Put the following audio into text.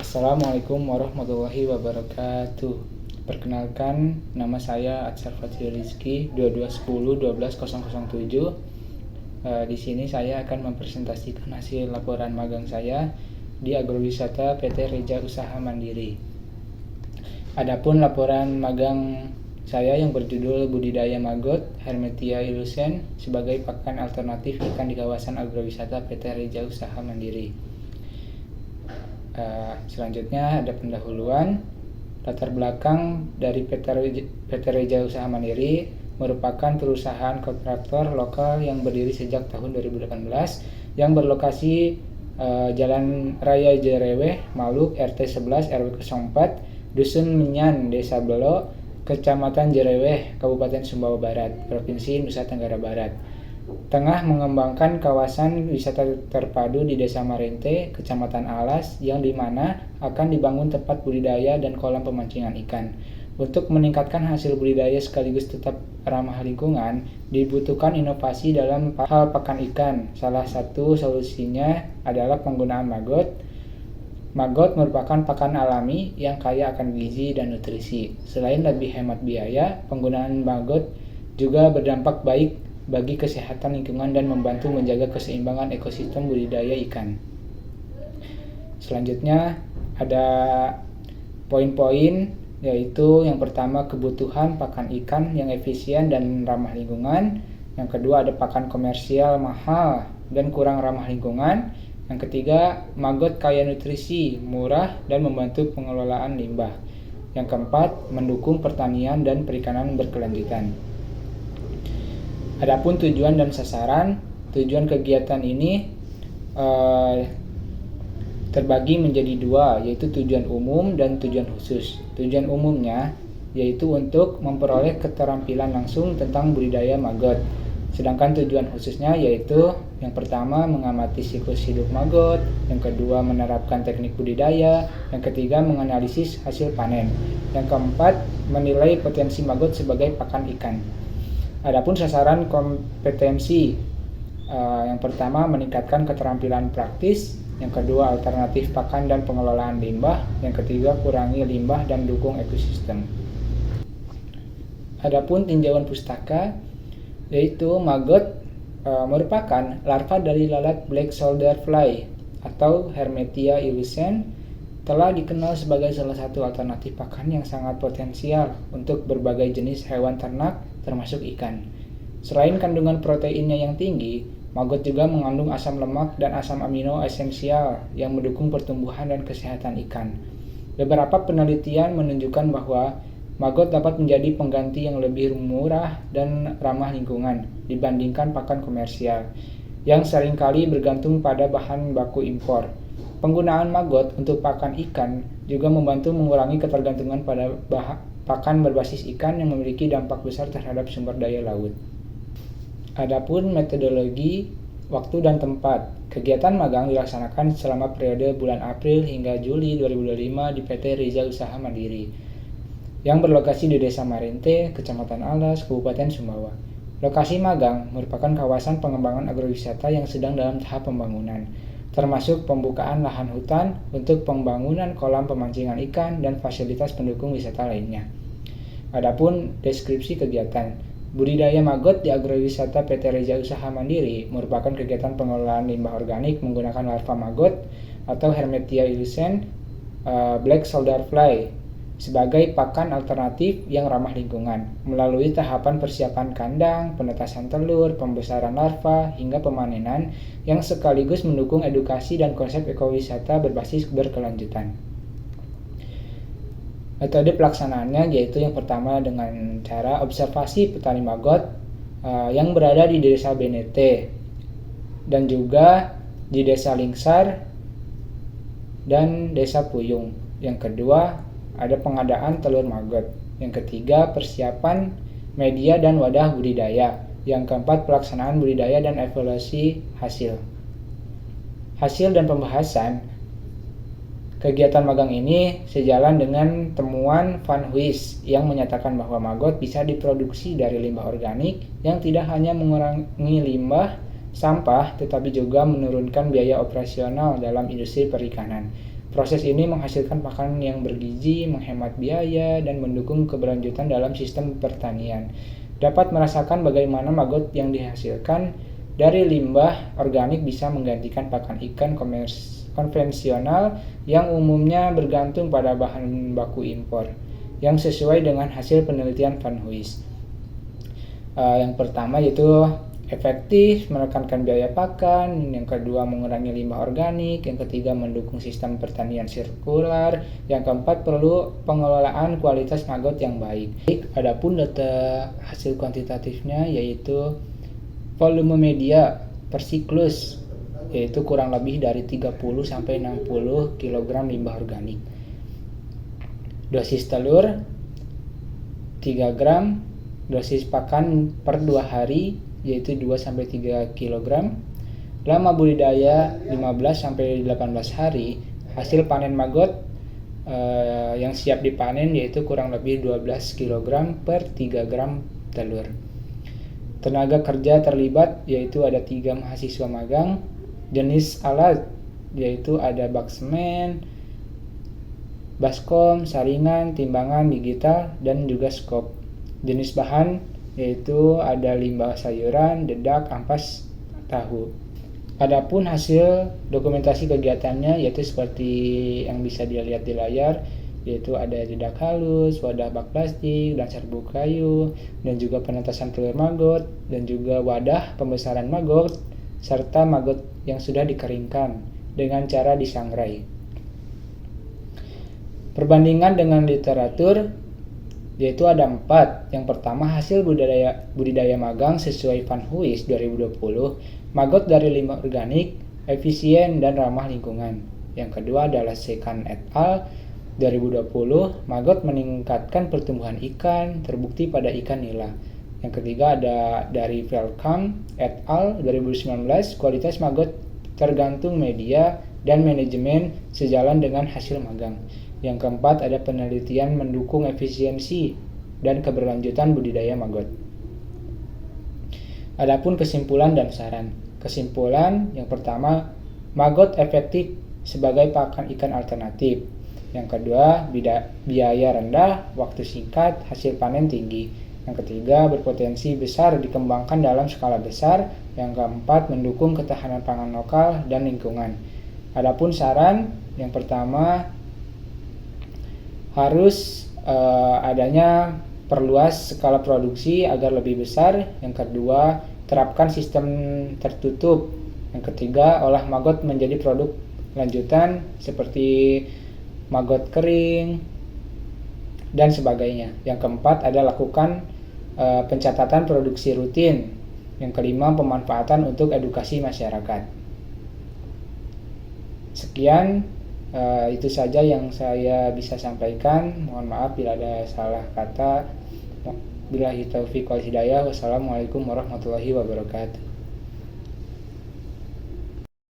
Assalamualaikum warahmatullahi wabarakatuh. Perkenalkan, nama saya Atsar Fathir Rizky 2210 Di sini saya akan mempresentasikan hasil laporan magang saya di Agrowisata PT Reja Usaha Mandiri. Adapun laporan magang saya yang berjudul Budidaya Maggot Hermetia illucens sebagai pakan alternatif ikan di kawasan agrowisata PT Reja Usaha Mandiri. Selanjutnya ada pendahuluan. Latar belakang dari PT Reja Usaha Mandiri merupakan perusahaan kontraktor lokal yang berdiri sejak tahun 2018 yang berlokasi Jalan Raya Jereweh, Maluk, RT 11 RW 04, Dusun Menyan, Desa Belo, Kecamatan Jereweh, Kabupaten Sumbawa Barat, Provinsi Nusa Tenggara Barat. Tengah mengembangkan kawasan wisata terpadu di Desa Marente, Kecamatan Alas, yang dimana akan dibangun tempat budidaya dan kolam pemancingan ikan. Untuk meningkatkan hasil budidaya sekaligus tetap ramah lingkungan, dibutuhkan inovasi dalam hal pakan ikan. Salah satu solusinya adalah penggunaan maggot. Maggot merupakan pakan alami yang kaya akan gizi dan nutrisi. Selain lebih hemat biaya, penggunaan maggot juga berdampak baik bagi kesehatan lingkungan dan membantu menjaga keseimbangan ekosistem budidaya ikan. Selanjutnya ada poin-poin, yaitu yang pertama kebutuhan pakan ikan yang efisien dan ramah lingkungan. Yang kedua ada pakan komersial mahal dan kurang ramah lingkungan. Yang ketiga, maggot kaya nutrisi, murah dan membantu pengelolaan limbah. Yang keempat, mendukung pertanian dan perikanan berkelanjutan. Adapun tujuan dan sasaran, tujuan kegiatan ini terbagi menjadi dua, yaitu tujuan umum dan tujuan khusus. Tujuan umumnya yaitu untuk memperoleh keterampilan langsung tentang budidaya maggot. Sedangkan tujuan khususnya yaitu yang pertama mengamati siklus hidup maggot, yang kedua menerapkan teknik budidaya, yang ketiga menganalisis hasil panen, yang keempat menilai potensi maggot sebagai pakan ikan. Adapun sasaran kompetensi, yang pertama meningkatkan keterampilan praktis, yang kedua alternatif pakan dan pengelolaan limbah, yang ketiga kurangi limbah dan dukung ekosistem. Adapun tinjauan pustaka, yaitu maggot merupakan larva dari lalat black shoulder fly atau Hermetia illucens, telah dikenal sebagai salah satu alternatif pakan yang sangat potensial untuk berbagai jenis hewan ternak termasuk ikan. Selain kandungan proteinnya yang tinggi, maggot juga mengandung asam lemak dan asam amino esensial yang mendukung pertumbuhan dan kesehatan ikan. Beberapa penelitian menunjukkan bahwa maggot dapat menjadi pengganti yang lebih murah dan ramah lingkungan dibandingkan pakan komersial yang seringkali bergantung pada bahan baku impor. Penggunaan maggot untuk pakan ikan juga membantu mengurangi ketergantungan pada pakan berbasis ikan yang memiliki dampak besar terhadap sumber daya laut. Adapun metodologi, waktu dan tempat. Kegiatan magang dilaksanakan selama periode bulan April hingga Juli 2025 di PT Reja Usaha Mandiri yang berlokasi di Desa Marente, Kecamatan Alas, Kabupaten Sumbawa. Lokasi magang merupakan kawasan pengembangan agrowisata yang sedang dalam tahap pembangunan, termasuk pembukaan lahan hutan untuk pembangunan kolam pemancingan ikan dan fasilitas pendukung wisata lainnya. Adapun deskripsi kegiatan, budidaya maggot di agrowisata PT Reja Usaha Mandiri merupakan kegiatan pengelolaan limbah organik menggunakan larva maggot atau Hermetia illucens black shoulder fly sebagai pakan alternatif yang ramah lingkungan melalui tahapan persiapan kandang, penetasan telur, pembesaran larva, hingga pemanenan yang sekaligus mendukung edukasi dan konsep ekowisata berbasis berkelanjutan. Metode pelaksanaannya yaitu yang pertama dengan cara observasi petani maggot yang berada di Desa Benete dan juga di Desa Lingsar dan Desa Puyung. Yang kedua ada pengadaan telur maggot. Yang ketiga persiapan media dan wadah budidaya. Yang keempat pelaksanaan budidaya dan evaluasi hasil. Hasil dan pembahasan kegiatan magang ini sejalan dengan temuan Van Huys yang menyatakan bahwa maggot bisa diproduksi dari limbah organik yang tidak hanya mengurangi limbah sampah tetapi juga menurunkan biaya operasional dalam industri perikanan. Proses ini menghasilkan makanan yang bergizi, menghemat biaya, dan mendukung keberlanjutan dalam sistem pertanian. Dapat merasakan bagaimana maggot yang dihasilkan dari limbah organik bisa menggantikan pakan ikan konvensional yang umumnya bergantung pada bahan baku impor, yang sesuai dengan hasil penelitian Van Huys. Yang pertama yaitu efektif, menekankan biaya pakan, yang kedua mengurangi limbah organik, yang ketiga mendukung sistem pertanian sirkular, yang keempat perlu pengelolaan kualitas maggot yang baik. Adapun data hasil kuantitatifnya yaitu volume media per siklus, yaitu kurang lebih dari 30-60 kg limbah organik. Dosis telur 3 gram, dosis pakan per 2 hari yaitu 2-3 kg. Lama budidaya 15-18 hari. Hasil panen maggot yang siap dipanen yaitu kurang lebih 12 kg per 3 gram telur. Tenaga kerja terlibat yaitu ada 3 mahasiswa magang. Jenis alat yaitu ada bak semen, baskom, saringan, timbangan digital, dan juga skop. Jenis bahan yaitu ada limbah sayuran, dedak, ampas, tahu. Adapun hasil dokumentasi kegiatannya yaitu seperti yang bisa dilihat di layar, yaitu ada dedak halus, wadah bak plastik, dan serbuk kayu, dan juga penetasan telur maggot, dan juga wadah pembesaran maggot, serta maggot yang sudah dikeringkan dengan cara disangrai. Perbandingan dengan literatur yaitu ada 4. Yang pertama, hasil budidaya magang sesuai Van Huys 2020, maggot dari limbah organik, efisien dan ramah lingkungan. Yang kedua adalah Sekan et al. 2020, maggot meningkatkan pertumbuhan ikan, terbukti pada ikan nila. Yang ketiga ada dari Velkamp et al. 2019, kualitas maggot tergantung media dan manajemen sejalan dengan hasil magang. Yang keempat ada penelitian mendukung efisiensi dan keberlanjutan budidaya maggot. Adapun kesimpulan dan saran. Kesimpulan yang pertama, maggot efektif sebagai pakan ikan alternatif. Yang kedua, biaya rendah, waktu singkat, hasil panen tinggi. Yang ketiga, berpotensi besar dikembangkan dalam skala besar. Yang keempat, mendukung ketahanan pangan lokal dan lingkungan. Adapun saran, yang pertama harus adanya perluas skala produksi agar lebih besar. Yang kedua, terapkan sistem tertutup. Yang ketiga, olah maggot menjadi produk lanjutan seperti maggot kering dan sebagainya. Yang keempat ada lakukan pencatatan produksi rutin. Yang kelima, pemanfaatan untuk edukasi masyarakat. Sekian, itu saja yang saya bisa sampaikan. Mohon maaf bila ada salah kata. Billahi taufiq wal hidayah. Wassalamualaikum warahmatullahi wabarakatuh.